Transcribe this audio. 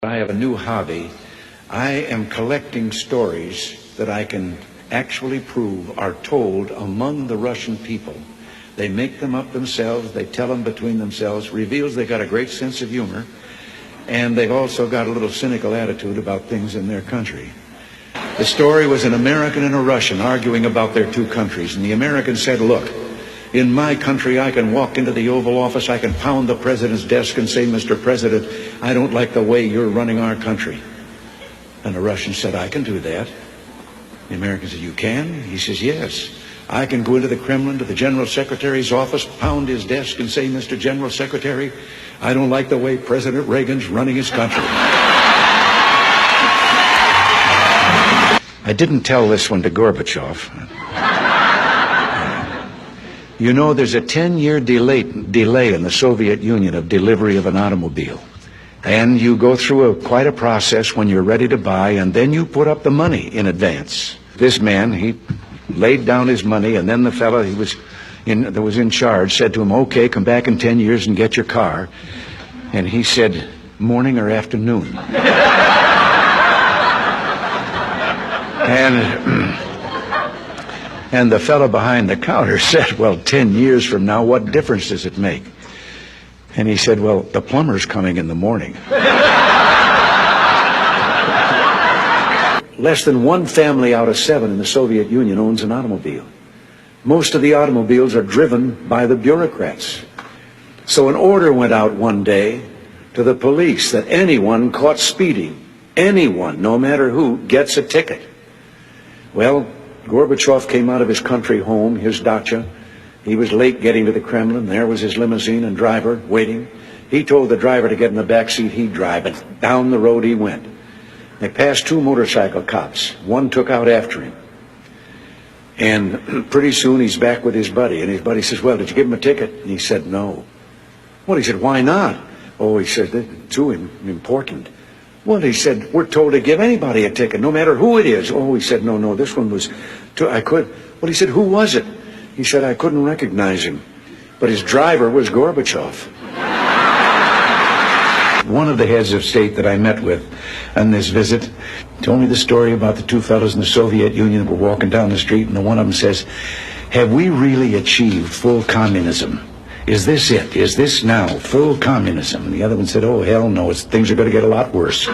I have a new hobby. I am collecting stories that I can actually prove are told among the Russian people. They make them up themselves, they tell them between themselves, reveals they got a great sense of humor, and they've also got a little cynical attitude about things in their country. The story was an American and a Russian arguing about their two countries, and the American said, look, in my country, I can walk into the Oval Office, I can pound the president's desk and say, Mr. President, I don't like the way you're running our country. And the Russian said, I can do that. The American said, you can? He says, yes. I can go into the Kremlin, to the General Secretary's office, pound his desk and say, Mr. General Secretary, I don't like the way President Reagan's running his country. I didn't tell this one to Gorbachev. You know, there's a 10-year delay in the Soviet Union of delivery of an automobile. And you go through quite a process when you're ready to buy, and then you put up the money in advance. This man, he laid down his money, and then the fellow that was in charge said to him, okay, come back in 10 years and get your car. And he said, morning or afternoon? And the fellow behind the counter said, well, 10 years from now, what difference does it make? And he said, well, the plumber's coming in the morning. Less than one family out of 7 in the Soviet Union owns an automobile. Most of the automobiles are driven by the bureaucrats. So an order went out one day to the police that anyone caught speeding, anyone, no matter who, gets a ticket. Well, Gorbachev came out of his country home, his dacha. He was late getting to the Kremlin. There was his limousine and driver waiting. He told the driver to get in the back seat, he'd drive, and down the road he went. They passed 2 motorcycle cops. One took out after him. And pretty soon he's back with his buddy, and his buddy says, well, did you give him a ticket? And he said, no. Well, he said, why not? Oh, he said, it's too important. Well, he said, we're told to give anybody a ticket, no matter who it is. Oh, he said, no, this one was, I could. Well, he said, who was it? He said, I couldn't recognize him. But his driver was Gorbachev. One of the heads of state that I met with on this visit told me the story about the 2 fellows in the Soviet Union that were walking down the street, and the one of them says, have we really achieved full communism? Is this it? Is this now full communism? And the other one said, oh, hell no, things are going to get a lot worse.